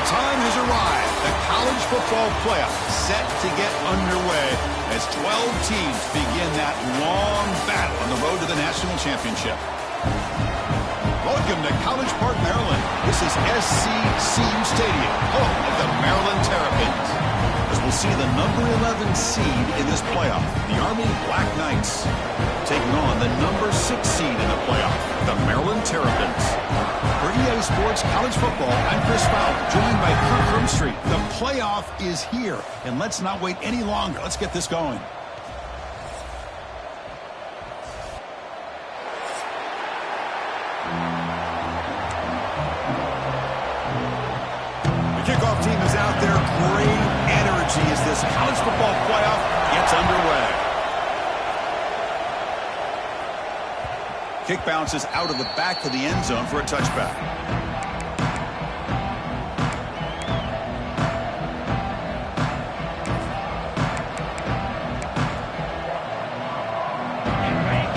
time has arrived. The college football playoff set to get underway as 12 teams begin that long battle on the road to the national championship. Welcome to College Park, Maryland. This is SCCU Stadium, home of the Maryland Terrapins. As we'll see the number 11 seed in this playoff, the Army Black Knights, taking on the number 6 seed in the playoff, the Maryland Terrapins. For EA Sports College Football, I'm Chris Fowler, joined by Kirk Krumstreet. The playoff is here, and let's not wait any longer. Let's get this going. The kickoff team is out there. Great energy as this college football playoff gets underway. Kick bounces out of the back of the end zone for a touchback.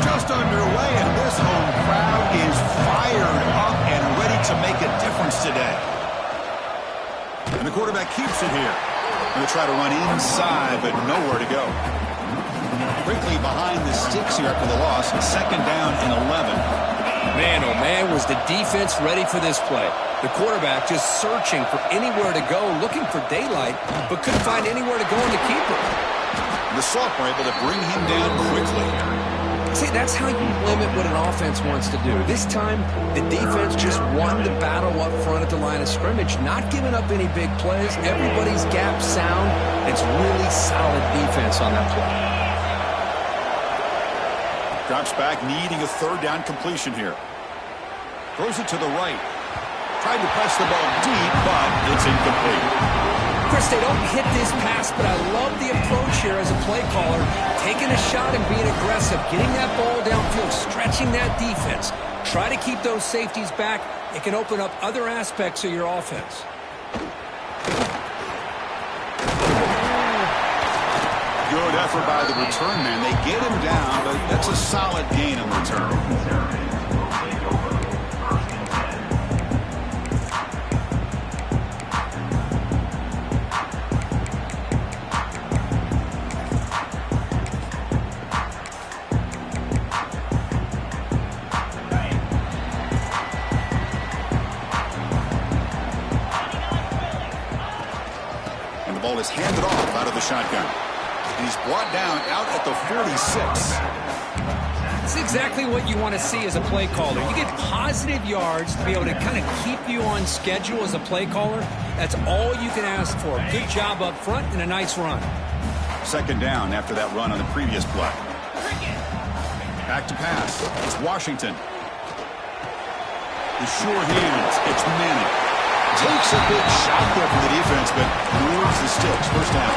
Just underway, and this home crowd is fired up and ready to make a difference today. And the quarterback keeps it here. Going to try to run inside, but nowhere to go. Quickly behind the sticks here after the loss. Second down and 11. Man, oh man, was the defense ready for this play. The quarterback just searching for anywhere to go, looking for daylight, but couldn't find anywhere to go in the keeper. The sophomore able to bring him down quickly. See, that's how you limit what an offense wants to do. This time, the defense just won the battle up front at the line of scrimmage, not giving up any big plays. Everybody's gap sound. It's really solid defense on that play. Drops back, needing a third down completion here. Throws it to the right. Tried to press the ball deep, but it's incomplete. Chris, they don't hit this pass, but I love the approach here as a play caller. Taking a shot and being aggressive, getting that ball downfield, stretching that defense. Try to keep those safeties back. It can open up other aspects of your offense. Good effort by the return man. They get him down, but that's a solid gain on return. And the ball is handed off out of the shotgun. He's brought down out at the 46. That's exactly what you want to see as a play caller. You get positive yards to be able to kind of keep you on schedule as a play caller. That's all you can ask for. Good job up front and a nice run. Second down after that run on the previous play. Back to pass. It's Washington. The sure hands. It's Manning. Takes a big shot there from the defense, but moves the sticks. First down.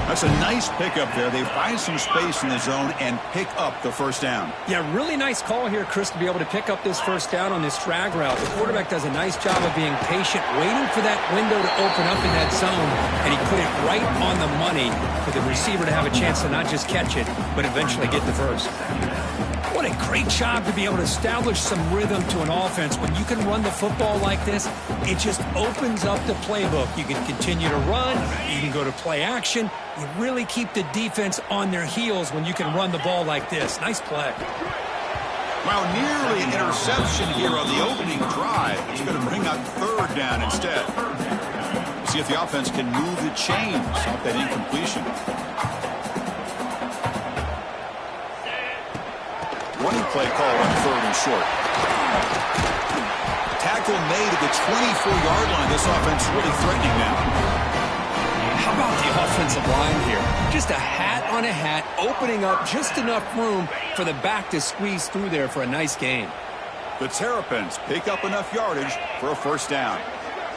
That's a nice pickup there. They find some space in the zone and pick up the first down. Yeah, really nice call here, Chris, to be able to pick up this first down on this drag route. The quarterback does a nice job of being patient, waiting for that window to open up in that zone, and he put it right on the money for the receiver to have a chance to not just catch it, but eventually get the first. What a great job to be able to establish some rhythm to an offense. When you can run the football like this, it just opens up the playbook. You can continue to run. You can go to play action. You really keep the defense on their heels when you can run the ball like this. Nice play. Well, nearly an interception here on the opening drive. It's going to bring up third down instead. We'll see if the offense can move the chains off that incompletion. Running play call on third and short. Tackle made at the 24-yard line. This offense really threatening now. How about the offensive line here? Just a hat on a hat, opening up just enough room for the back to squeeze through there for a nice gain. The Terrapins pick up enough yardage for a first down.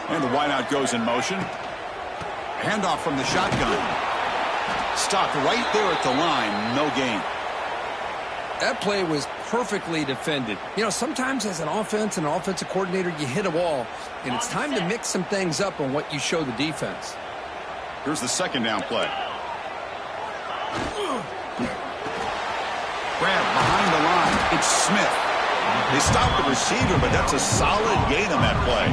And the wideout goes in motion. Handoff from the shotgun. Stopped right there at the line. No gain. That play was perfectly defended. You know, sometimes as an offense and an offensive coordinator, you hit a wall, and it's time to mix some things up on what you show the defense. Here's the second down play. Grab behind the line. It's Smith. They stopped the receiver, but that's a solid gain on that play.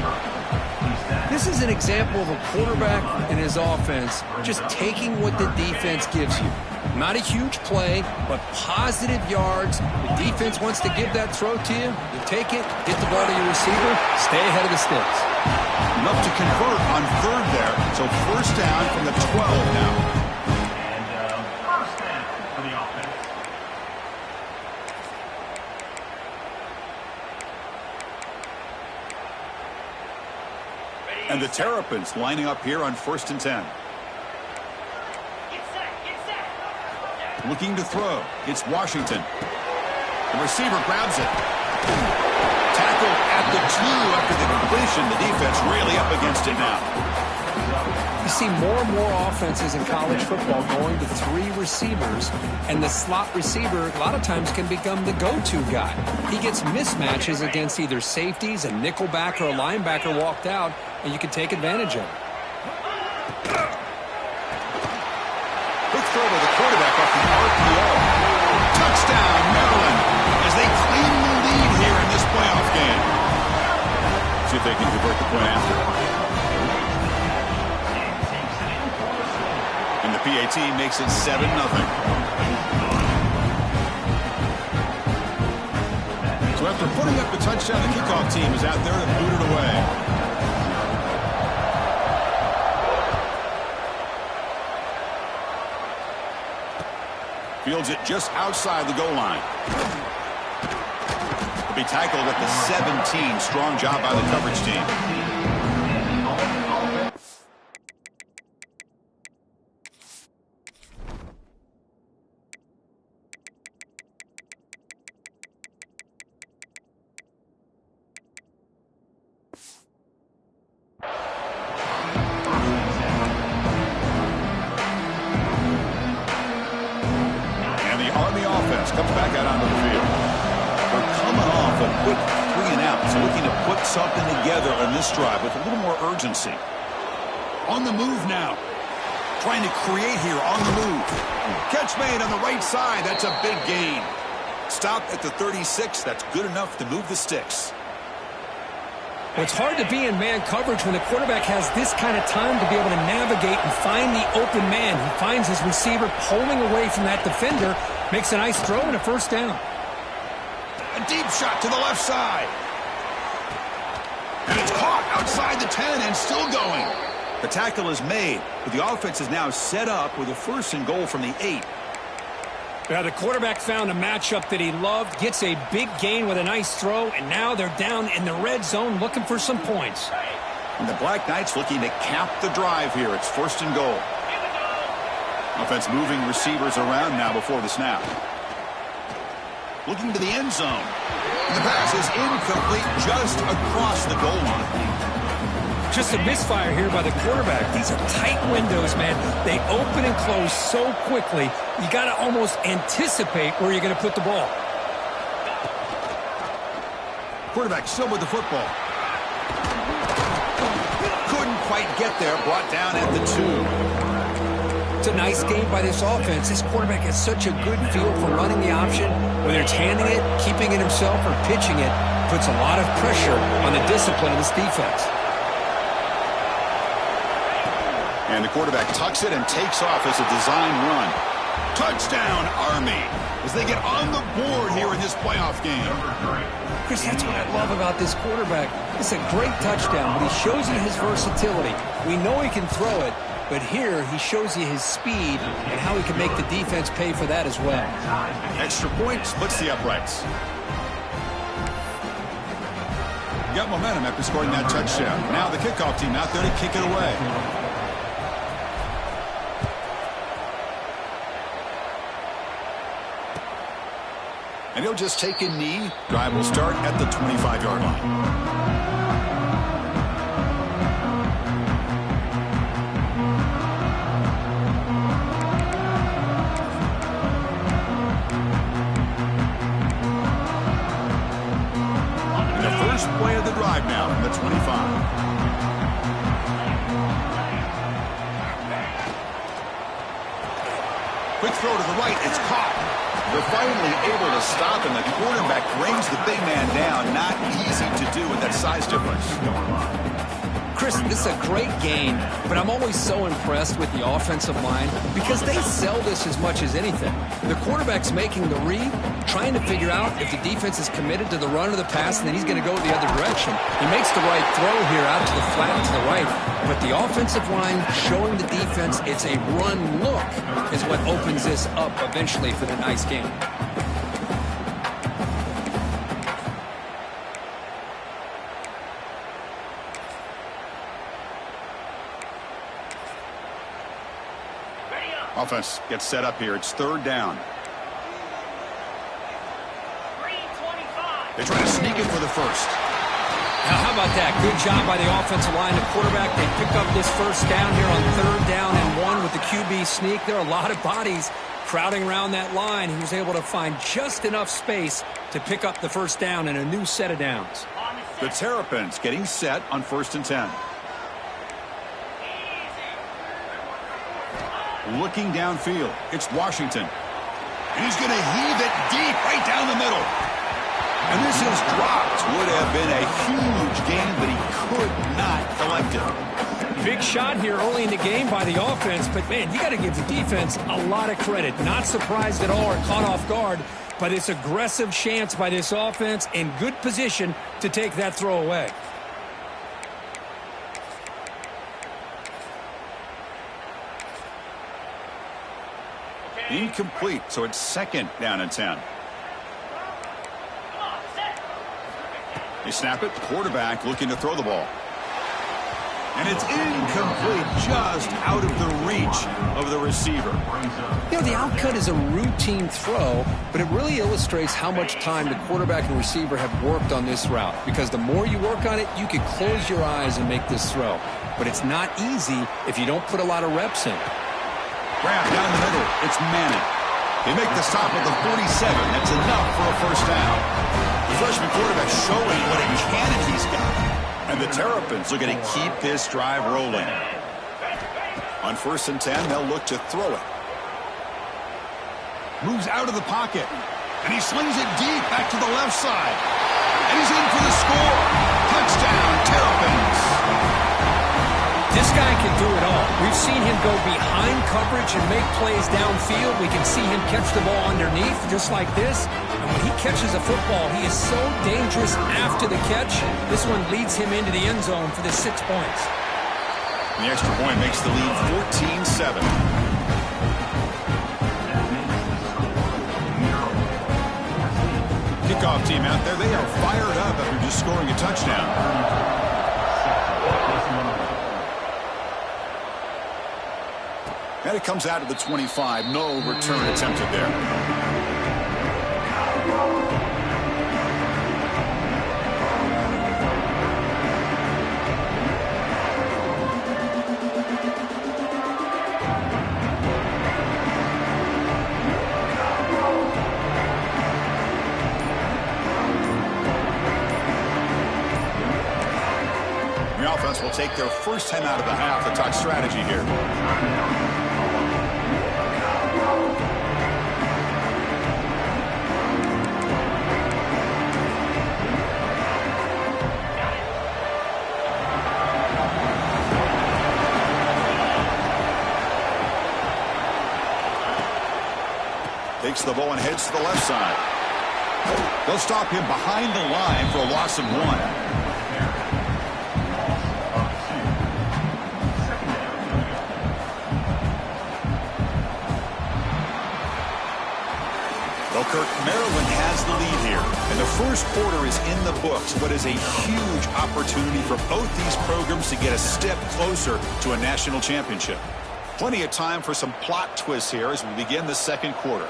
This is an example of a quarterback and his offense just taking what the defense gives you. Not a huge play, but positive yards. The defense wants to give that throw to you. You take it, get the ball to your receiver, stay ahead of the sticks. Enough to convert on third there. So first down from the 12 now. First down for the offense. And the Terrapins lining up here on 1st and 10. Looking to throw. It's Washington. The receiver grabs it. Tackled at the 2 after the completion. The defense really up against it now. You see more and more offenses in college football going to 3 receivers, and the slot receiver a lot of times can become the go-to guy. He gets mismatches against either safeties, a nickelback, or a linebacker walked out, and you can take advantage of it. Quick throw to the quarterback off the RPO. Touchdown, Maryland, as they claim the lead here in this playoff game. See if they can convert the point after. And the PAT makes it 7-0. So after putting up the touchdown, the kickoff team is out there to boot it away. Fields it just outside the goal line. He'll be tackled at the 17. Strong job by the coverage team. Comes back out onto the field. They're coming off a quick 3-and-out, so looking to put something together on this drive with a little more urgency. On the move now. Trying to create here on the move. Catch made on the right side. That's a big gain. Stop at the 36. That's good enough to move the sticks. Well, it's hard to be in man coverage when the quarterback has this kind of time to be able to navigate and find the open man. He finds his receiver pulling away from that defender, makes a nice throw and a first down. A deep shot to the left side. And it's caught outside the 10 and still going. The tackle is made, but the offense is now set up with a 1st and goal from the 8. Yeah, the quarterback found a matchup that he loved, gets a big gain with a nice throw, and now they're down in the red zone looking for some points. And the Black Knights looking to cap the drive here. It's 1st and goal. Offense moving receivers around now before the snap. Looking to the end zone. And the pass is incomplete just across the goal line. Just a misfire here by the quarterback. These are tight windows, man. They open and close so quickly, you got to almost anticipate where you're going to put the ball. Quarterback still with the football. Couldn't quite get there. Brought down at the 2. It's a nice game by this offense. This quarterback has such a good feel for running the option. Whether it's handing it, keeping it himself, or pitching it, puts a lot of pressure on the discipline of this defense. And the quarterback tucks it and takes off as a design run. Touchdown, Army, as they get on the board here in this playoff game. Chris, that's what I love about this quarterback. It's a great touchdown, but he shows you his versatility. We know he can throw it, but here he shows you his speed and how he can make the defense pay for that as well. Extra point splits the uprights. Got momentum after scoring that touchdown. Now the kickoff team out there to kick it away. And he'll just take a knee. Drive will start at the 25-yard line. Play of the drive now from the 25. Quick throw to the right. It's caught. They're finally able to stop, and the quarterback brings the big man down. Not easy to do with that size difference. Chris, this is a great game, but I'm always so impressed with the offensive line because they sell this as much as anything. The quarterback's making the read, trying to figure out if the defense is committed to the run or the pass, and then he's going to go the other direction. He makes the right throw here out to the flat to the right, but the offensive line showing the defense it's a run look is what opens this up eventually for the nice game. Offense gets set up here. It's third down. They try to sneak it for the first. Now, how about that? Good job by the offensive line. The quarterback, they pick up this first down here on third down and 1 with the QB sneak. There are a lot of bodies crowding around that line. He was able to find just enough space to pick up the first down and a new set of downs. The Terrapins getting set on 1st and 10. Looking downfield, it's Washington. And he's going to heave it deep right down the middle. And this is dropped. Would have been a huge gain, but he could not collect it. Big shot here early in the game by the offense, but, man, you got to give the defense a lot of credit. Not surprised at all or caught off guard, but it's aggressive chance by this offense in good position to take that throw away. Incomplete, so it's 2nd down and 10. They snap it. Quarterback looking to throw the ball. And it's incomplete, just out of the reach of the receiver. You know, the outcut is a routine throw, but it really illustrates how much time the quarterback and receiver have worked on this route. Because the more you work on it, you can close your eyes and make this throw. But it's not easy if you don't put a lot of reps in. Grab down the middle. It's Manning. They make the stop at the 47. That's enough for a first down. The freshman quarterback showing what a cannon he's got. And the Terrapins are going to keep this drive rolling. On 1st and 10, they'll look to throw it. Moves out of the pocket. And he slings it deep back to the left side. And he's in for the score. Touchdown, Terrapins. This guy can do it all. We've seen him go behind coverage and make plays downfield. We can see him catch the ball underneath just like this. And when he catches a football, he is so dangerous after the catch. This one leads him into the end zone for the 6 points. The extra point makes the lead 14-7. Kickoff team out there. They are fired up after just scoring a touchdown. And it comes out to the 25. No return attempted there. The offense will take their first time out of the half to talk strategy here. Takes the ball and heads to the left side. They'll stop him behind the line for a loss of 1. Well, Kirk, Maryland has the lead here, and the first quarter is in the books. What is a huge opportunity for both these programs to get a step closer to a national championship. Plenty of time for some plot twists here as we begin the second quarter.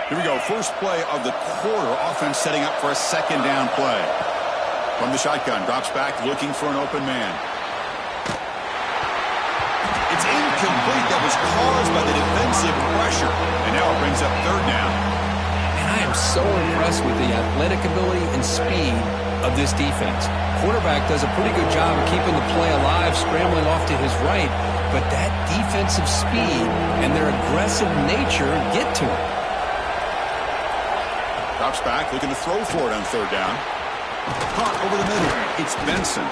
Here we go. First play of the quarter. Offense setting up for a 2nd down play. From the shotgun. Drops back looking for an open man. It's incomplete. That was caused by the defensive pressure. And now it brings up 3rd down. And I am so impressed with the athletic ability and speed of this defense. Quarterback does a pretty good job of keeping the play alive scrambling off to his right, but that defensive speed and their aggressive nature get to him. Drops back, looking to throw for it on third down. Caught over the middle. It's Benson.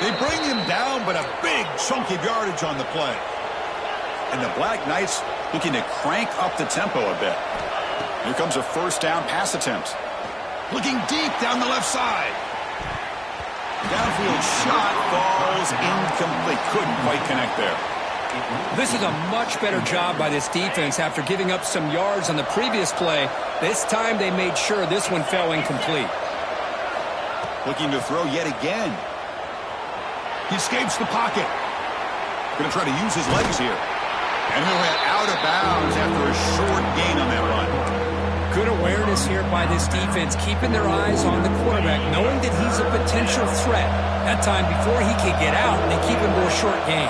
They bring him down, but a big chunk of yardage on the play. And the Black Knights looking to crank up the tempo a bit. Here comes a first down pass attempt. Looking deep down the left side. Downfield shot falls incomplete. Couldn't quite connect there. This is a much better job by this defense after giving up some yards on the previous play. This time they made sure this one fell incomplete. Looking to throw yet again. He escapes the pocket. Going to try to use his legs here. And he'll head out of bounds after a short gain on that run. Good awareness here by this defense, keeping their eyes on the quarterback, knowing that he's a potential threat. That time before he could get out, they keep him to a short gain.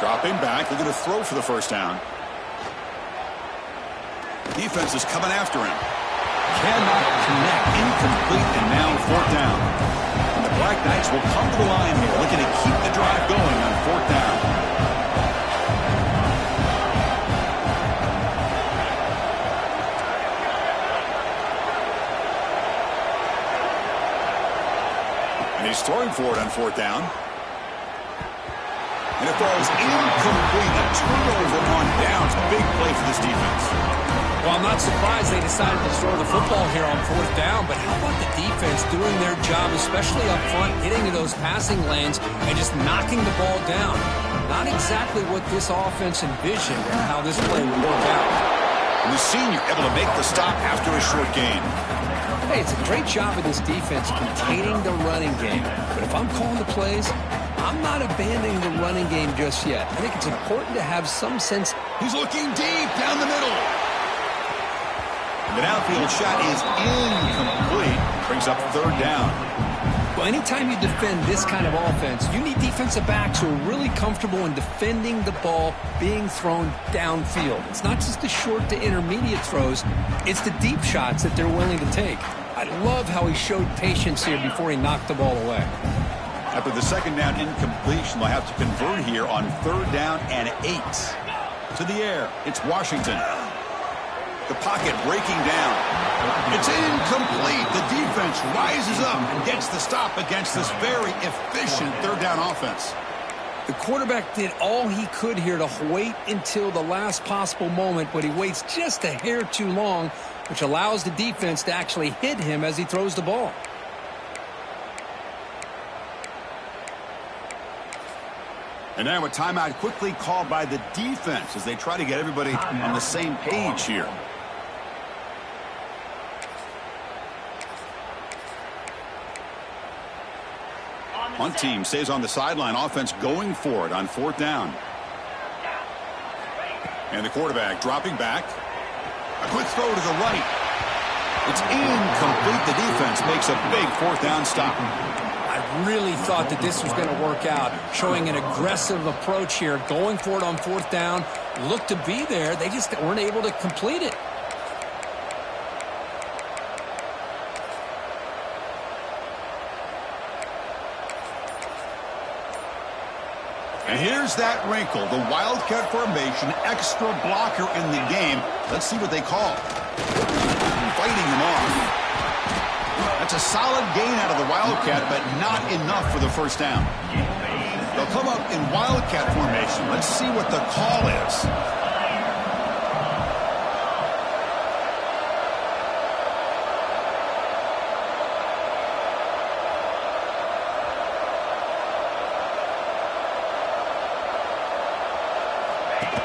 Dropping back, looking to throw for the first down. Defense is coming after him. Cannot connect. Incomplete, and now fourth down. And the Black Knights will come to the line here, looking to keep the drive going on fourth down. He's throwing for it on fourth down. And it falls incomplete. A turnover on downs. Big play for this defense. Well, I'm not surprised they decided to throw the football here on fourth down, but how about the defense doing their job, especially up front, getting to those passing lanes and just knocking the ball down? Not exactly what this offense envisioned and how this play would work out. And the senior able to make the stop after a short gain. Hey, it's a great job of this defense containing the running game. But if I'm calling the plays, I'm not abandoning the running game just yet. I think it's important to have some sense. He's looking deep down the middle. The downfield shot is incomplete. Brings up third down. Well, anytime you defend this kind of offense, you need defensive backs who are really comfortable in defending the ball being thrown downfield. It's not just the short to intermediate throws, it's the deep shots that they're willing to take. I love how he showed patience here before he knocked the ball away. After the second down incompletion, they'll have to convert here on third down and 8. To the air, it's Washington. The pocket breaking down. It's incomplete. The defense rises up and gets the stop against this very efficient third down offense. The quarterback did all he could here to wait until the last possible moment, but he waits just a hair too long, which allows the defense to actually hit him as he throws the ball. And now a timeout quickly called by the defense as they try to get everybody on the same page here. Punt team stays on the sideline. Offense going for it on fourth down. And the quarterback dropping back. A quick throw to the right. It's incomplete. The defense makes a big fourth down stop. I really thought that this was going to work out, showing an aggressive approach here, going for it on fourth down. Looked to be there. They just weren't able to complete it. And here's that wrinkle, the Wildcat formation, extra blocker in the game. Let's see what they call. Fighting him off. That's a solid gain out of the Wildcat, but not enough for the first down. They'll come up in Wildcat formation. Let's see what the call is.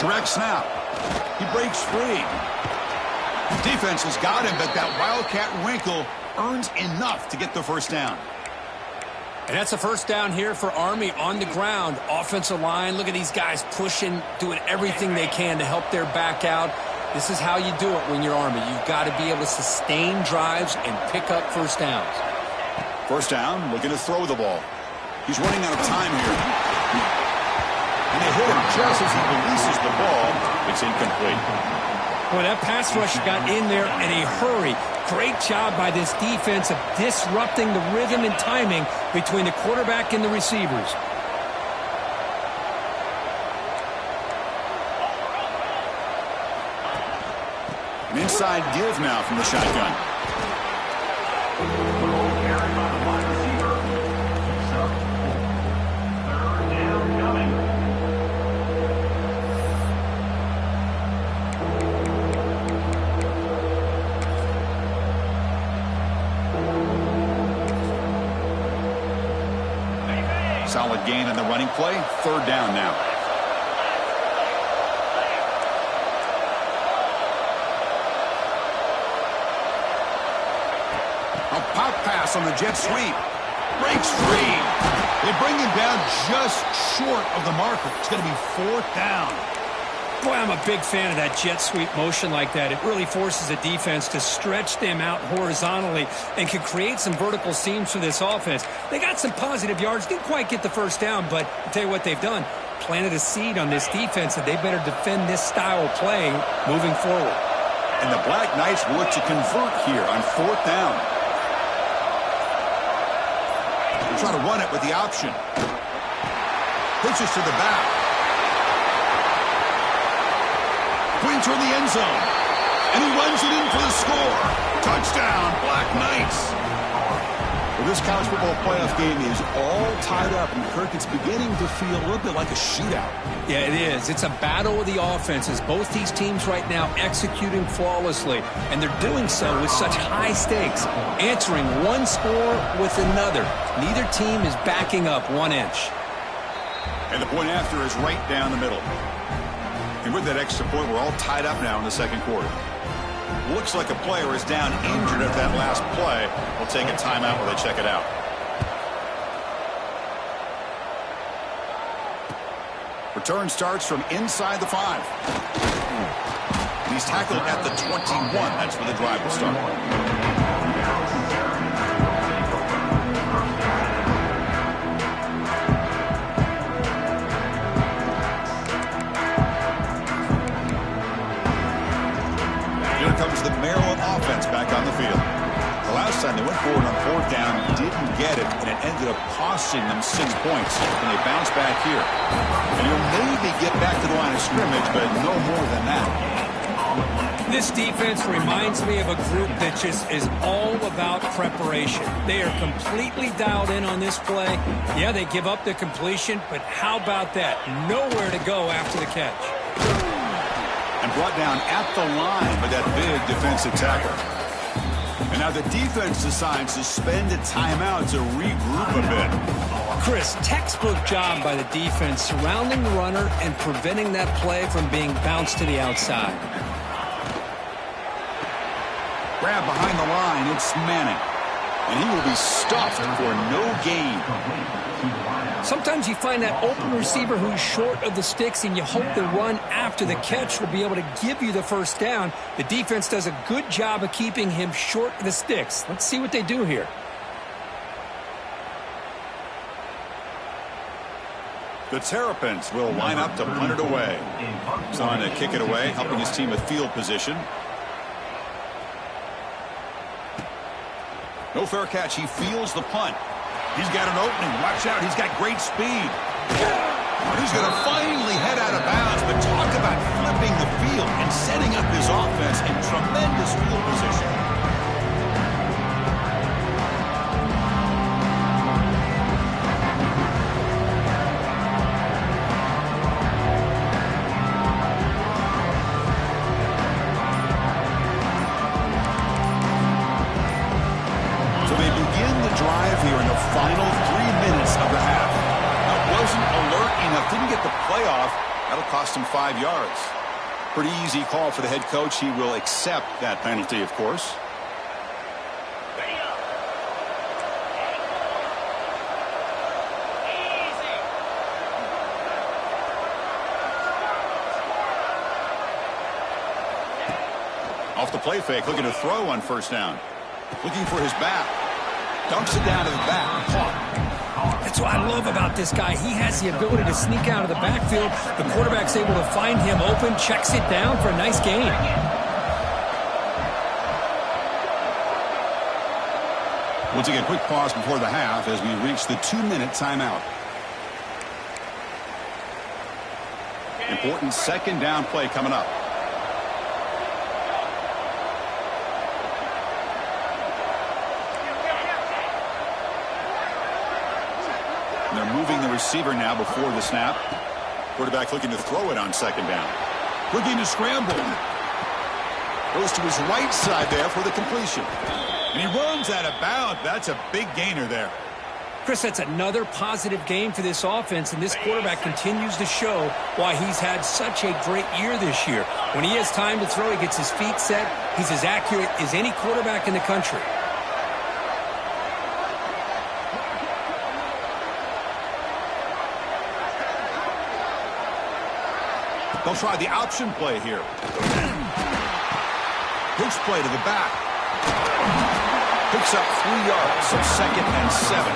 Direct snap. He breaks free. Defense has got him, but that Wildcat wrinkle earns enough to get the first down. And that's a first down here for Army on the ground. Offensive line, look at these guys pushing, doing everything they can to help their back out. This is how you do it when you're Army. You've got to be able to sustain drives and pick up first downs. First down, looking to throw the ball. He's running out of time here. And they hit him just as he releases the ball. It's incomplete. Boy, that pass rush got in there in a hurry. Great job by this defense of disrupting the rhythm and timing between the quarterback and the receivers. An inside give now from the shotgun. Solid gain on the running play. Third down now. A pop pass on the jet sweep. Breaks free. They bring him down just short of the marker. It's going to be fourth down. Boy, I'm a big fan of that jet sweep motion like that. It really forces a defense to stretch them out horizontally and can create some vertical seams for this offense. They got some positive yards, didn't quite get the first down, but I'll tell you what they've done. Planted a seed on this defense that they better defend this style of play moving forward. And the Black Knights will look to convert here on fourth down. They'll try to run it with the option. Pitches to the back. Winter in the end zone. And he runs it in for the score. Touchdown, Black Knights. Well, this college football playoff game is all tied up. And Kirk, it's beginning to feel a little bit like a shootout. Yeah, it is. It's a battle of the offenses. Both these teams right now executing flawlessly. And they're doing so with such high stakes. Answering one score with another. Neither team is backing up 1 inch. And the point after is right down the middle. And with that extra point, we're all tied up now in the second quarter. Looks like a player is down injured at that last play. We'll take a timeout while they check it out. Return starts from inside the 5. He's tackled at the 21. That's where the drive will start. Comes the Maryland offense back on the field. The last time they went forward on fourth down, didn't get it, and it ended up costing them 6 points. And they bounce back here. And he'll maybe get back to the line of scrimmage, but no more than that. This defense reminds me of a group that just is all about preparation. They are completely dialed in on this play. Yeah, they give up the completion, but how about that? Nowhere to go after the catch. And brought down at the line by that big defensive tackle. And now the defense decides to spend a timeout to regroup a bit. Chris, textbook job by the defense surrounding the runner and preventing that play from being bounced to the outside. Grab behind the line, it's Manning. And he will be stuffed for no gain. Sometimes you find that open receiver who's short of the sticks, and you hope the run after the catch will be able to give you the first down. The defense does a good job of keeping him short of the sticks. Let's see what they do here. The Terrapins will line up to punt it away. He's on to kick it away, helping his team with field position. No fair catch. He feels the punt. He's got an opening. Watch out. He's got great speed. He's going to finally head out of bounds, but talk about flipping the field and setting up his offense in tremendous field position. So they begin the drive here in the final 3 minutes of the half. Now, wasn't alert enough, didn't get the playoff. That'll cost him 5 yards. Pretty easy call for the head coach. He will accept that penalty, of course. Off the play fake, looking to throw on first down. Looking for his back. Dumps it down to the back. Caught. That's what I love about this guy. He has the ability to sneak out of the backfield. The quarterback's able to find him open, checks it down for a nice gain. We'll take a quick pause before the half as we reach the 2-minute timeout. Important second down play coming up. And they're moving the receiver now before the snap. Quarterback looking to throw it on second down. Looking to scramble. Goes to his right side there for the completion. And he runs out of bounds. That's a big gainer there. Chris, that's another positive game for this offense, and this quarterback continues to show why he's had such a great year this year. When he has time to throw, he gets his feet set. He's as accurate as any quarterback in the country. They'll try the option play here. Pitch play to the back. Picks up 3 yards, so 2nd and 7.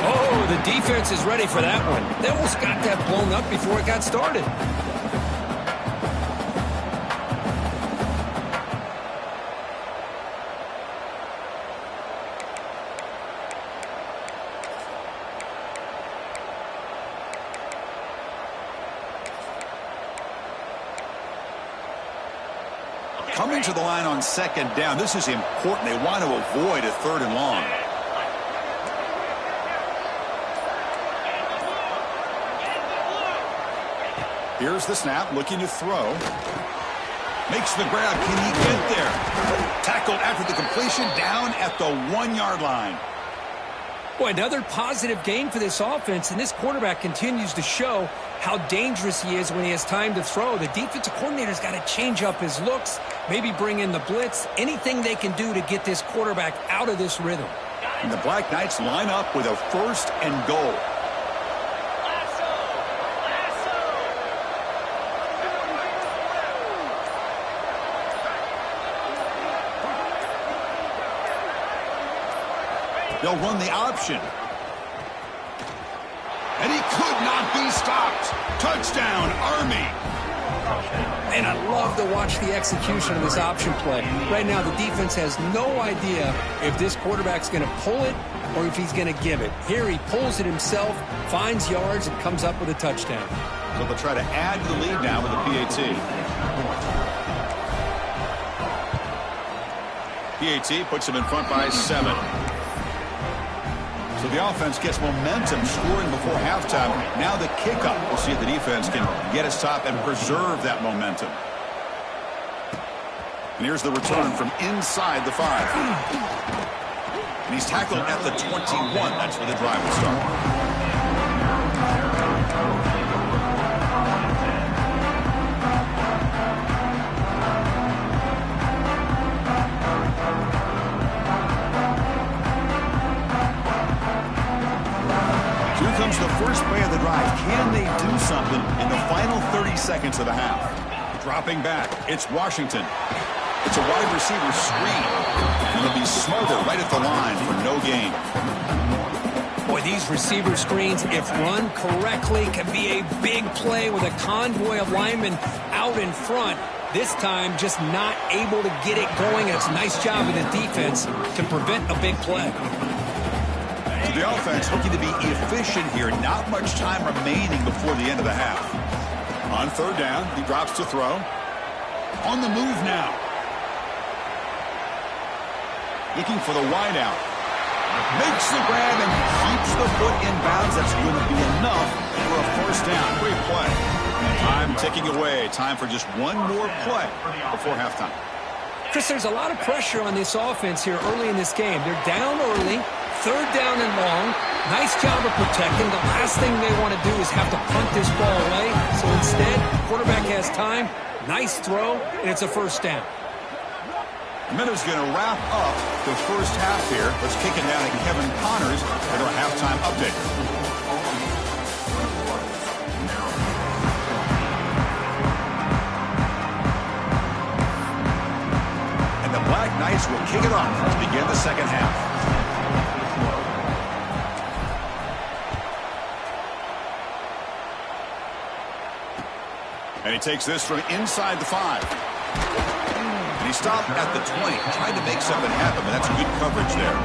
Oh, the defense is ready for that one. They almost got that blown up before it got started. Coming to the line on second down. This is important. They want to avoid a 3rd and long. Here's the snap, looking to throw. Makes the grab. Can he get there? Tackled after the completion, down at the 1-yard line. Boy, another positive game for this offense, and this quarterback continues to show how dangerous he is when he has time to throw. The defensive coordinator's got to change up his looks, maybe bring in the blitz, anything they can do to get this quarterback out of this rhythm. And the Black Knights line up with a 1st and goal. They'll run the option. And he could not be stopped. Touchdown, Army. And I love to watch the execution of this option play. Right now, the defense has no idea if this quarterback's going to pull it or if he's going to give it. Here he pulls it himself, finds yards, and comes up with a touchdown. So they'll try to add to the lead now with the PAT. PAT puts him in front by 7. So the offense gets momentum, scoring before halftime. Now the kickoff. We'll see if the defense can get a stop and preserve that momentum. And here's the return from inside the 5. And he's tackled at the 21. That's where the drive will start. Comes the first play of the drive. Can they do something in the final 30 seconds of the half? Dropping back, it's Washington. It's a wide receiver screen. And they'll be smothered right at the line for no gain. Boy, these receiver screens, if run correctly, can be a big play with a convoy of linemen out in front. This time, just not able to get it going. It's a nice job of the defense to prevent a big play. The offense looking to be efficient here. Not much time remaining before the end of the half. On 3rd down, he drops to throw. On the move now. Looking for the wide out. Makes the grab and keeps the foot in bounds. That's going to be enough for a 1st down. Great play. Time ticking away. Time for just one more play before halftime. Chris, there's a lot of pressure on this offense here early in this game. They're down early. 3rd down and long. Nice job of protecting. The last thing they want to do is have to punt this ball away. So instead, quarterback has time. Nice throw, and it's a 1st down. Miller's going to wrap up the first half here. Let's kick it down to Kevin Connors for our halftime update. And the Black Knights will kick it off to begin the second half. And he takes this from inside the 5. And he stopped at the 20, tried to make something happen, but that's good coverage there.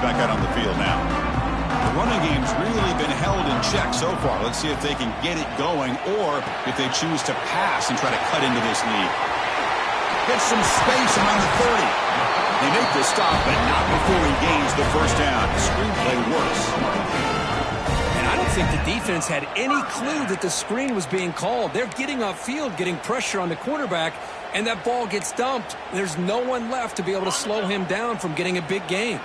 Back out on the field now. The running game's really been held in check so far. Let's see if they can get it going or if they choose to pass and try to cut into this lead. Gets some space around the 30. They make the stop, but not before he gains the first down. The screenplay works. And I don't think the defense had any clue that the screen was being called. They're getting upfield, getting pressure on the quarterback, and that ball gets dumped. There's no one left to be able to slow him down from getting a big gain.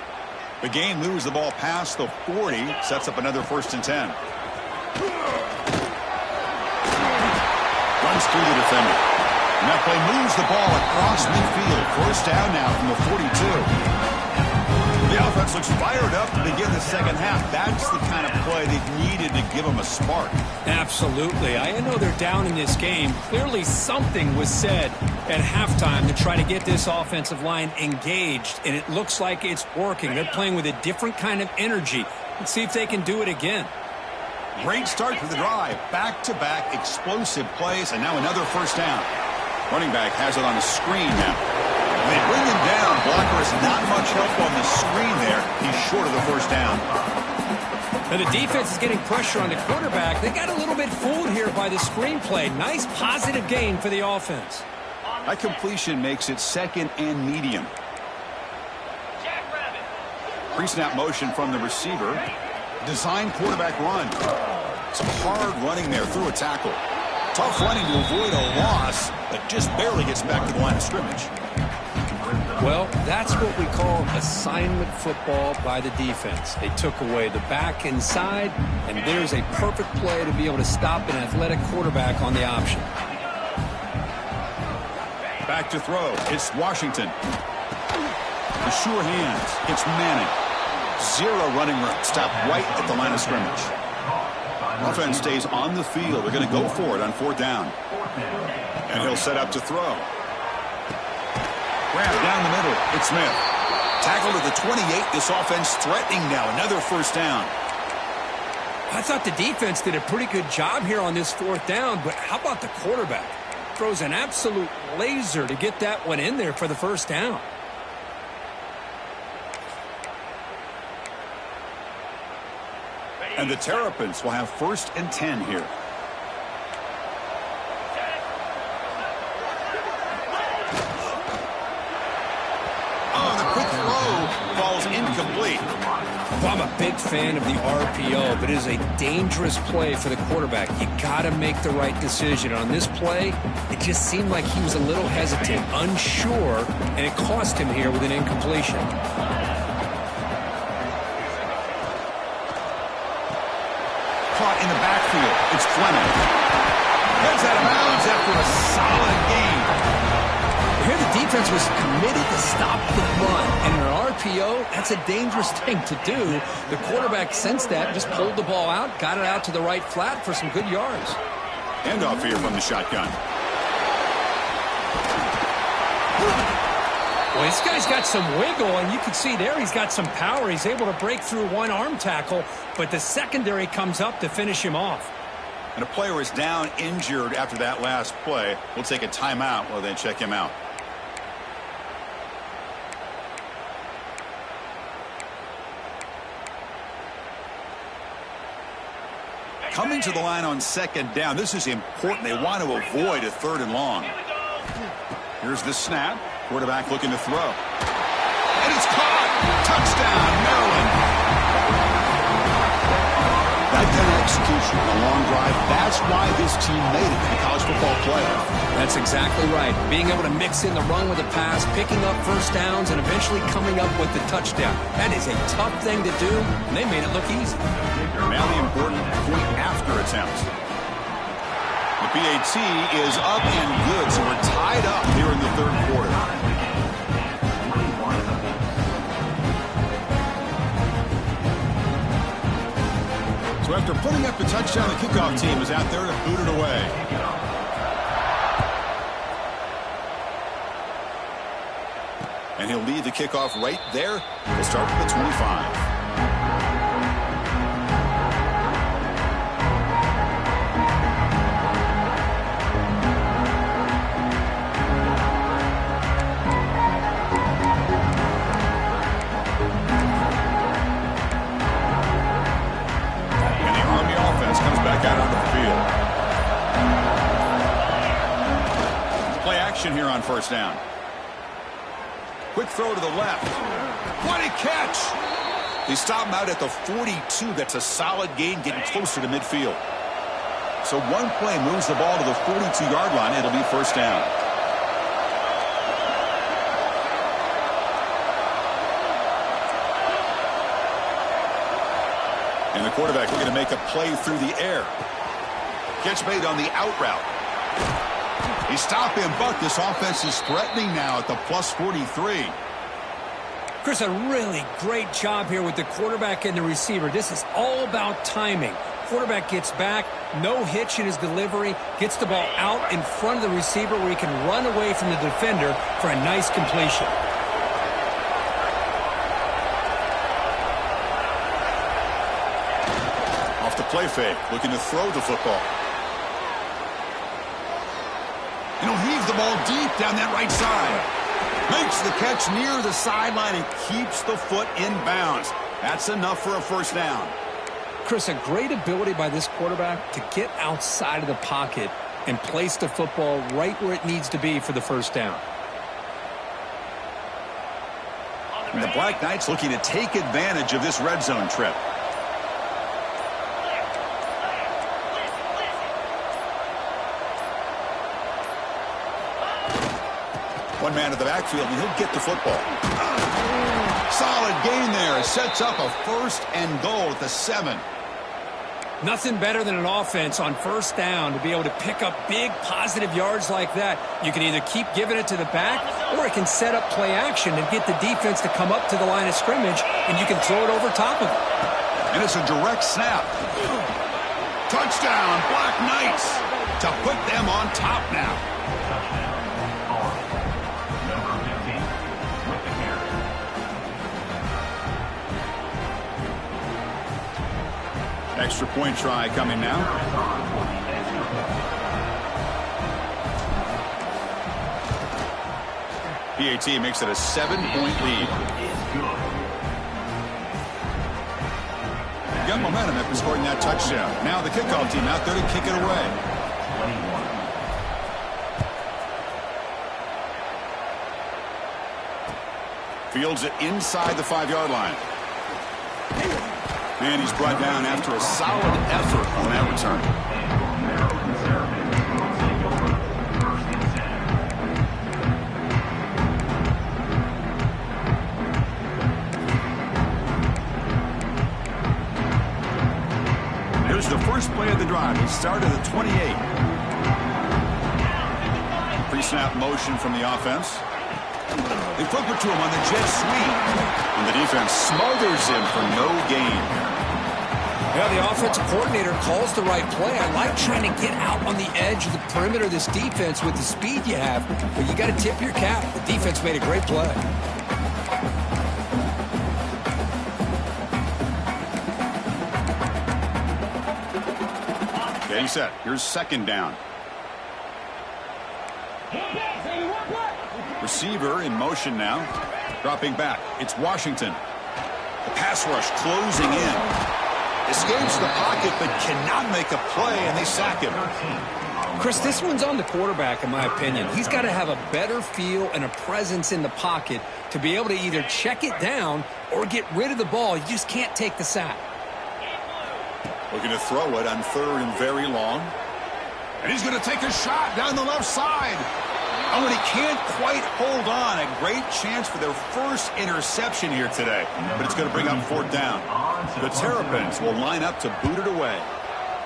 The game moves the ball past the 40, sets up another 1st and 10. Runs through the defender. And that play moves the ball across midfield. 1st down now from the 42. The offense looks fired up to begin the second half. That's the kind of play they've needed to give them a spark. Absolutely. I know they're down in this game. Clearly something was said at halftime to try to get this offensive line engaged, and it looks like it's working. They're playing with a different kind of energy. Let's see if they can do it again. Great start for the drive. Back-to-back explosive plays, and now another 1st down. Running back has it on the screen now. They bring him down. Blocker is not much help on the screen there. He's short of the 1st down. And the defense is getting pressure on the quarterback. They got a little bit fooled here by the screenplay. Nice positive gain for the offense. That completion makes it 2nd and medium. Pre-snap motion from the receiver. Design quarterback run. Some hard running there through a tackle. Tough running to avoid a loss, but just barely gets back to the line of scrimmage. Well, that's what we call assignment football by the defense. They took away the back inside, and there's a perfect play to be able to stop an athletic quarterback on the option. Back to throw. It's Washington. The sure hands. It's Manning. 0 running room. Stopped right at the line of scrimmage. Offense stays on the field. They're going to go for it on 4th down. And he'll set up to throw. Grab down the middle. It's Smith. Tackled at the 28. This offense threatening now. Another 1st down. I thought the defense did a pretty good job here on this 4th down, but how about the quarterback? Throws an absolute laser to get that one in there for the 1st down. And the Terrapins will have 1st and 10 here. Oh, the quick throw falls incomplete. Well, I'm a big fan of the RPO, but it is a dangerous play for the quarterback. You got to make the right decision. On this play, it just seemed like he was a little hesitant, unsure, and it cost him here with an incompletion. Caught in the backfield. It's Fleming. Heads out of bounds after a solid game. Here the defense was committed to stop the run. And in an RPO, that's a dangerous thing to do. The quarterback sensed that, just pulled the ball out, got it out to the right flat for some good yards. Handoff here from the shotgun. Well, this guy's got some wiggle, and you can see there he's got some power. He's able to break through one arm tackle, but the secondary comes up to finish him off. And a player is down injured after that last play. We'll take a timeout while they check him out. Coming to the line on 2nd down. This is important. They want to avoid a 3rd and long. Here's the snap. Quarterback looking to throw. And it's caught. Touchdown, Maryland. That kind of execution on a long drive, that's why this team made it in the college football playoff. That's exactly right. Being able to mix in the run with the pass, picking up 1st downs, and eventually coming up with the touchdown. That is a tough thing to do, and they made it look easy. Now the important point after attempt. The PAT is up and good, so we're tied up here in the 3rd quarter. So after putting up the touchdown, the kickoff team is out there to boot it away. And he'll lead the kickoff right there. We'll start with the 25. Here on first down. Quick throw to the left. What a catch! They stop him out at the 42. That's a solid gain, getting closer to midfield. So one play moves the ball to the 42-yard line. It'll be first down. And the quarterback looking to make a play through the air. Catch made on the out route. He stopped him, but this offense is threatening now at the plus 43. Chris, a really great job here with the quarterback and the receiver. This is all about timing. Quarterback gets back, no hitch in his delivery, gets the ball out in front of the receiver where he can run away from the defender for a nice completion. Off the play fake, looking to throw the football. And he'll heave the ball deep down that right side. Makes the catch near the sideline and keeps the foot in bounds. That's enough for a first down. Chris, a great ability by this quarterback to get outside of the pocket and place the football right where it needs to be for the first down. And the Black Knights looking to take advantage of this red zone trip. One man at the backfield, and he'll get the football. Solid gain there. It sets up a first and goal at the 7. Nothing better than an offense on first down to be able to pick up big positive yards like that. You can either keep giving it to the back, or it can set up play action and get the defense to come up to the line of scrimmage, and you can throw it over top of it. And it's a direct snap. Touchdown, Black Knights, to put them on top now. Extra point try coming now. PAT makes it a 7-point lead. Got momentum after scoring that touchdown. Now the kickoff team out there to kick it away. Fields it inside the 5-yard line. And he's brought down after a solid effort on that return. Here's the first play of the drive. He started at 28. Pre-snap motion from the offense. They flip it to him on the jet sweep. And the defense smothers him for no gain. Yeah, the offensive coordinator calls the right play. I like trying to get out on the edge of the perimeter of this defense with the speed you have, but you got to tip your cap. The defense made a great play. Getting set. Here's second down. Receiver in motion now. Dropping back. It's Washington. The pass rush closing in. Escapes the pocket but cannot make a play, and they sack him. Chris, this one's on the quarterback, in my opinion. He's got to have a better feel and a presence in the pocket to be able to either check it down or get rid of the ball. You just can't take the sack. Looking to throw it on third and very long. And he's going to take a shot down the left side. Oh, and he can't quite hold on. A great chance for their first interception here today. But it's going to bring up fourth down. The Terrapins will line up to boot it away.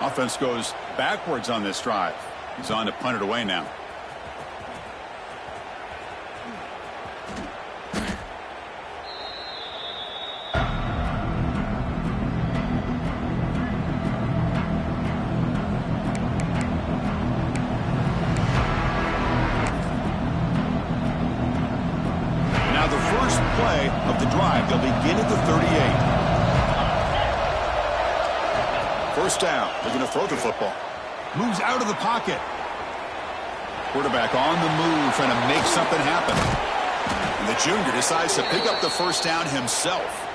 Offense goes backwards on this drive. He's on to punt it away now. the drive. They'll begin at the 38. First down. They're going to throw the football. Moves out of the pocket. Quarterback on the move, trying to make something happen. And the junior decides to pick up the first down himself.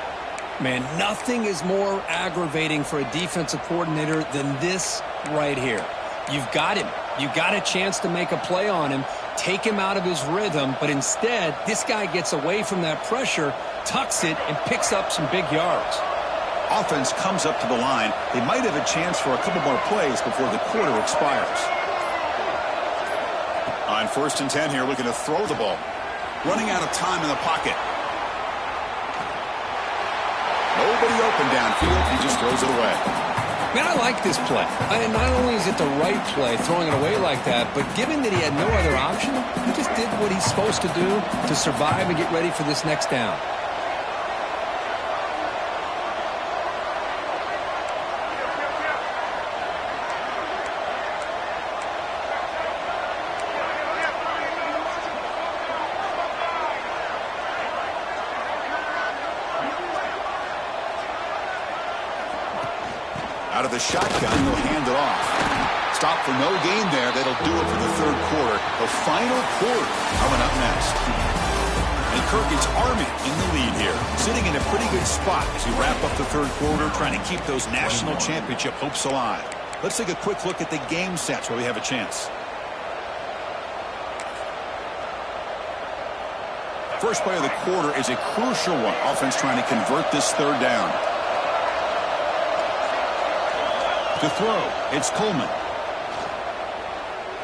Man, nothing is more aggravating for a defensive coordinator than this right here. You've got him. You've got a chance to make a play on him, take him out of his rhythm, but instead, this guy gets away from that pressure, tucks it, and picks up some big yards. Offense comes up to the line. They might have a chance for a couple more plays before the quarter expires. On 1st and 10 here, looking to throw the ball. Running out of time in the pocket. Nobody open downfield. He just throws it away. Man, I like this play. And not only is it the right play, throwing it away like that, but given that he had no other option, he just did what he's supposed to do to survive and get ready for this next down. Out of the shotgun, they'll hand it off. Stop for no gain there. That'll do it for the 3rd quarter. The final quarter coming up next. And Kirk, it's Army in the lead here, sitting in a pretty good spot as we wrap up the 3rd quarter, trying to keep those national championship hopes alive. Let's take a quick look at the game sets where we have a chance. First play of the quarter is a crucial one. Offense trying to convert this 3rd down. To throw, it's Coleman.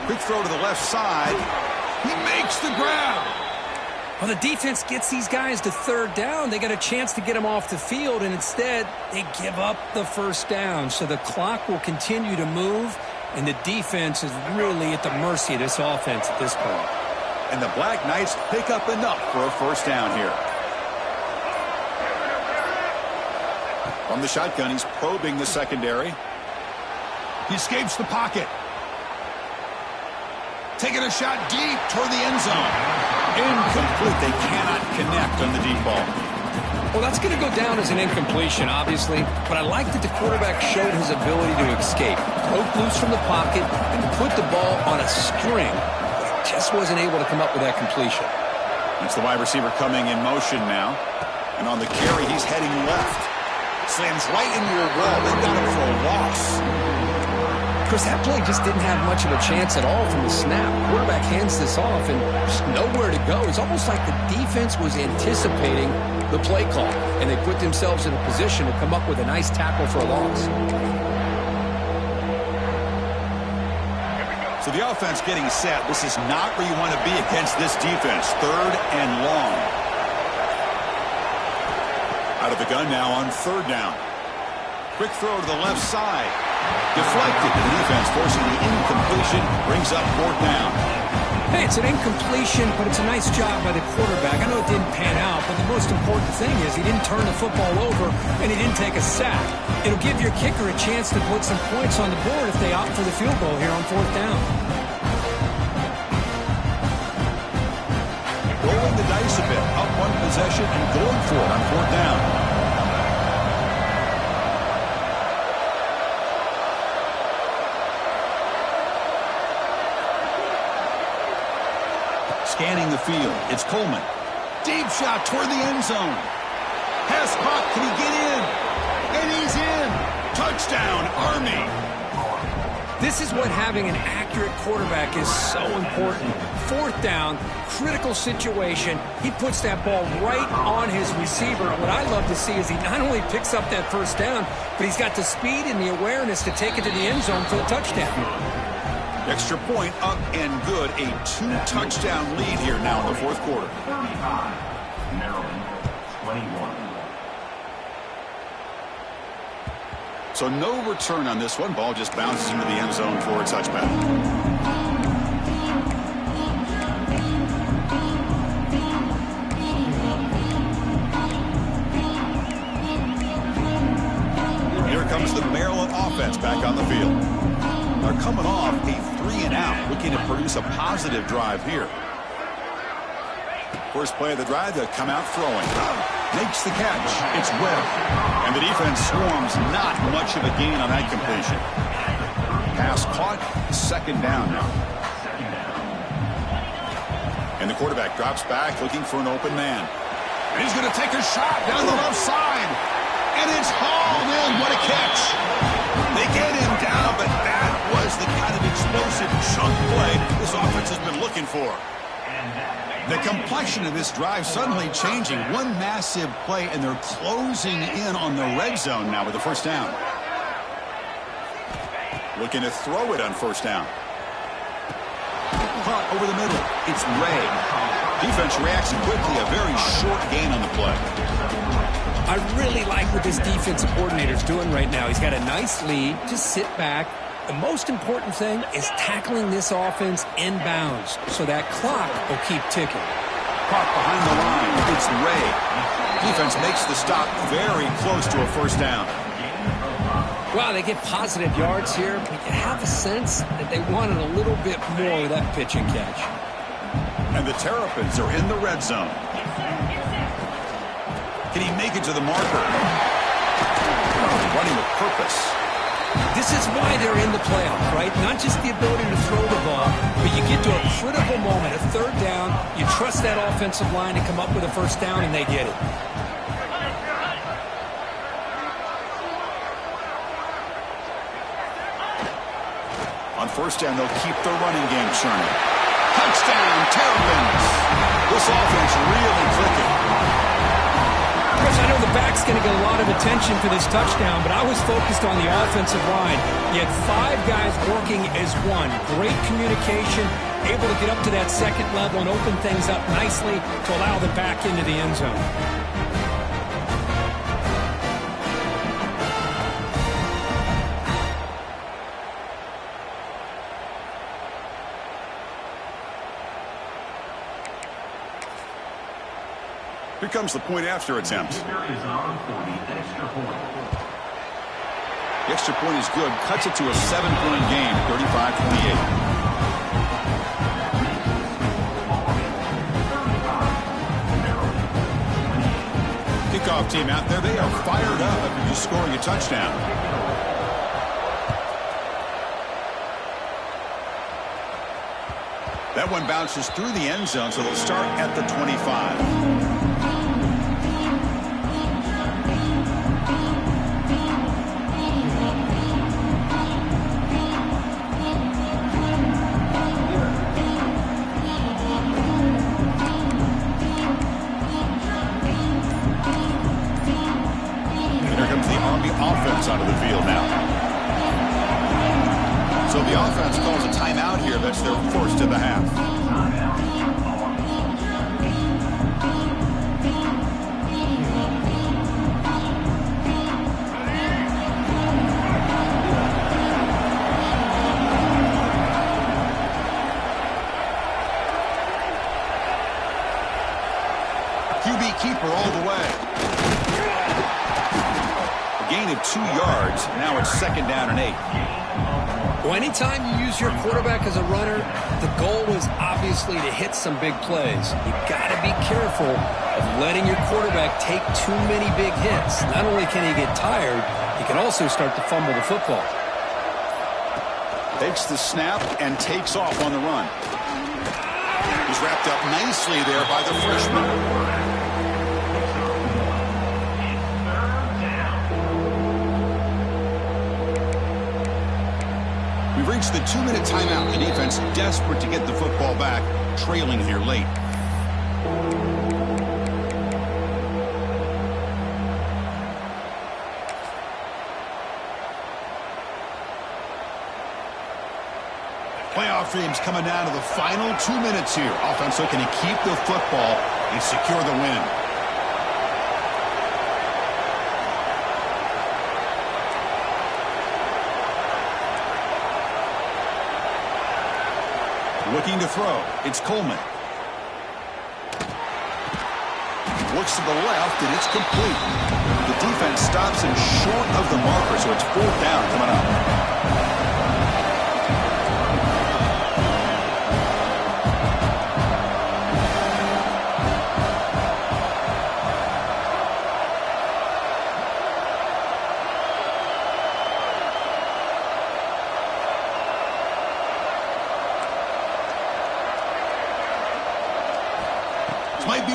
Quick throw to the left side. He makes the grab. Well, the defense gets these guys to 3rd down. They got a chance to get them off the field, and instead they give up the first down. So the clock will continue to move, and the defense is really at the mercy of this offense at this point. And the Black Knights pick up enough for a first down here. From the shotgun, he's probing the secondary. He escapes the pocket. Taking a shot deep toward the end zone. Incomplete. They cannot connect on the deep ball. Well, that's going to go down as an incompletion, obviously, but I like that the quarterback showed his ability to escape. Broke loose from the pocket and put the ball on a string, but he just wasn't able to come up with that completion. That's the wide receiver coming in motion now. And on the carry, he's heading left. Slams right into your wall. They got him for a loss. Of course, that play just didn't have much of a chance at all from the snap. Quarterback hands this off and just nowhere to go. It's almost like the defense was anticipating the play call, and they put themselves in a position to come up with a nice tackle for a loss. So the offense getting set. This is not where you want to be against this defense. 3rd and long. Out of the gun now on 3rd down. Quick throw to the left side. Deflected. The defense forcing the incompletion. Brings up 4th down. Hey, it's an incompletion, but it's a nice job by the quarterback. I know it didn't pan out, but the most important thing is he didn't turn the football over and he didn't take a sack. It'll give your kicker a chance to put some points on the board if they opt for the field goal here on 4th down. Rolling the dice a bit. Up one possession and going for it on 4th down. Scanning the field. It's Coleman. Deep shot toward the end zone. Pass caught. Can he get in? And he's in. Touchdown, Army. This is what having an accurate quarterback is so important. 4th down, critical situation. He puts that ball right on his receiver. And what I love to see is he not only picks up that first down, but he's got the speed and the awareness to take it to the end zone for the touchdown. Extra point up and good. A 2-touchdown lead here now in the 4th quarter. 35, Maryland, 21. So no return on this one. Ball just bounces into the end zone for a touchback. Here comes the Maryland offense back on the field. They're coming off a 3-and-out, looking to produce a positive drive here. First play of the drive, they'll come out throwing. Makes the catch. It's Webb. And the defense swarms. Not much of a gain on that completion. Pass caught. Second down now. And the quarterback drops back looking for an open man. And he's going to take a shot down the left side. And it's hauled in. What a catch. They get him down, but that was the kind of explosive chunk play this offense has been looking for. The complexion of this drive suddenly changing. One massive play, and they're closing in on the red zone now with the first down. Looking to throw it on first down. Caught over the middle. It's Ray. Defense reacts quickly. A very short gain on the play. I really like what this defensive coordinator's doing right now. He's got a nice lead. Just sit back. The most important thing is tackling this offense inbounds so that clock will keep ticking. Caught behind the line. It's Ray. Defense makes the stop very close to a first down. Well, they get positive yards here, but you have a sense that they wanted a little bit more of that pitch and catch. And the Terrapins are in the red zone. Can he make it to the marker? Running with purpose. This is why they're in the playoffs, right? Not just the ability to throw the ball, but you get to a critical moment, a third down, you trust that offensive line to come up with a first down, and they get it. On first down, they'll keep the running game churning. Touchdown, Terrapins! This offense really clicking. Chris, I know the back's going to get a lot of attention for this touchdown, but I was focused on the offensive line. You had 5 guys working as one. Great communication, able to get up to that second level and open things up nicely to allow them back into the end zone. Here comes the point after attempt. The extra point is good. Cuts it to a 7-point game, 35-28. Kickoff team out there. They are fired up after just scoring a touchdown. That one bounces through the end zone, so they'll start at the 25. Out of the field now. So the offense calls a timeout here. That's their first of the half. QB keeper all the way. Gain of 2 yards. Now it's second down and 8. Well, anytime you use your quarterback as a runner, the goal is obviously to hit some big plays. You've got to be careful of letting your quarterback take too many big hits. Not only can he get tired, he can also start to fumble the football. Takes the snap and takes off on the run. He's wrapped up nicely there by the freshman. We've reached the 2-minute timeout. The defense desperate to get the football back, trailing here late. Playoff dreams coming down to the final 2 minutes here. Offense looking to keep the football and secure the win. Looking to throw. It's Coleman. Looks to the left, and it's complete. The defense stops him short of the marker, so it's 4th down coming up.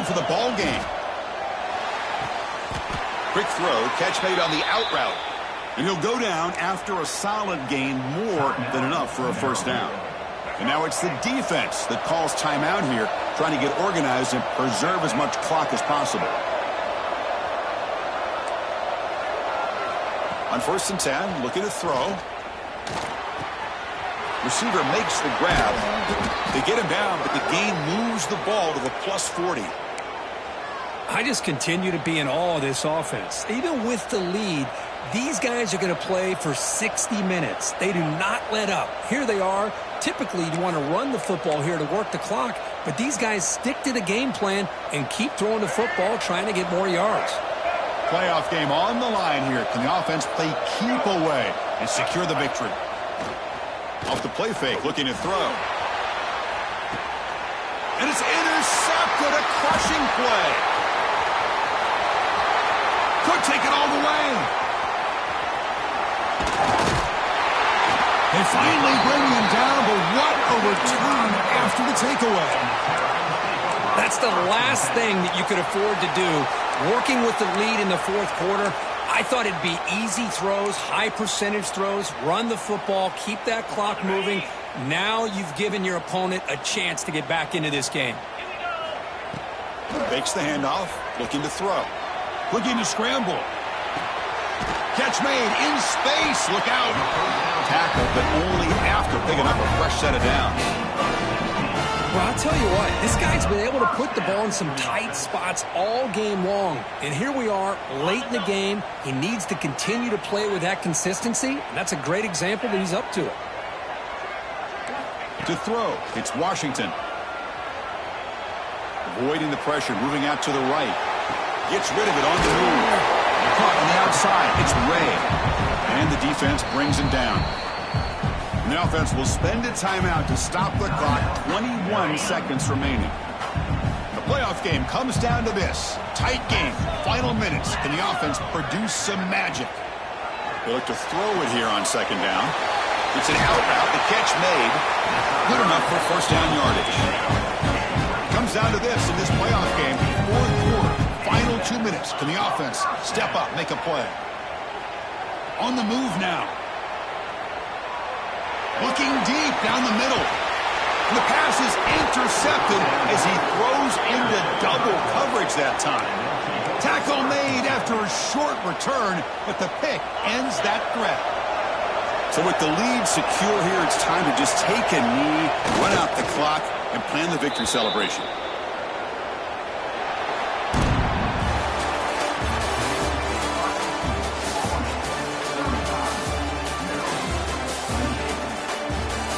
for the ball game. Quick throw, catch made on the out route. And he'll go down after a solid gain, more than enough for a first down. And now it's the defense that calls timeout here, trying to get organized and preserve as much clock as possible. On 1st and 10, looking to throw. Receiver makes the grab. They get him down, but the gain moves the ball to the +40. I just continue to be in awe of this offense. Even with the lead, these guys are going to play for 60 minutes. They do not let up. Here they are. Typically, you want to run the football here to work the clock, but these guys stick to the game plan and keep throwing the football, trying to get more yards. Playoff game on the line here. Can the offense play keep away and secure the victory? Off the play fake, looking to throw. And it's intercepted, a crushing play. Could take it all the way. They finally bring him down, but what a return after the takeaway. That's the last thing that you could afford to do. Working with the lead in the 4th quarter, I thought it'd be easy throws, high percentage throws, run the football, keep that clock moving. Now you've given your opponent a chance to get back into this game. Fakes the handoff, looking to throw. Looking to scramble. Catch made in space. Look out. Tackle, but only after picking up a fresh set of downs. Well, I'll tell you what, this guy's been able to put the ball in some tight spots all game long. And here we are, late in the game. He needs to continue to play with that consistency. And that's a great example that he's up to it. To throw, it's Washington. Avoiding the pressure, moving out to the right. Gets rid of it on the move. Caught on the outside. It's Ray. And the defense brings him down. And the offense will spend a timeout to stop the clock. 21 seconds remaining. The playoff game comes down to this. Tight game. Final minutes. Can the offense produce some magic? They look to throw it here on 2nd down. It's an out route. The catch made. Good enough for first down yardage. It comes down to this in this playoff game. 4th quarter. Final 2 minutes. Can the offense step up, make a play? On the move now. Looking deep down the middle. And the pass is intercepted as he throws into double coverage that time. Tackle made after a short return, but the pick ends that threat. So with the lead secure here, it's time to just take a knee, run out the clock, and plan the victory celebration.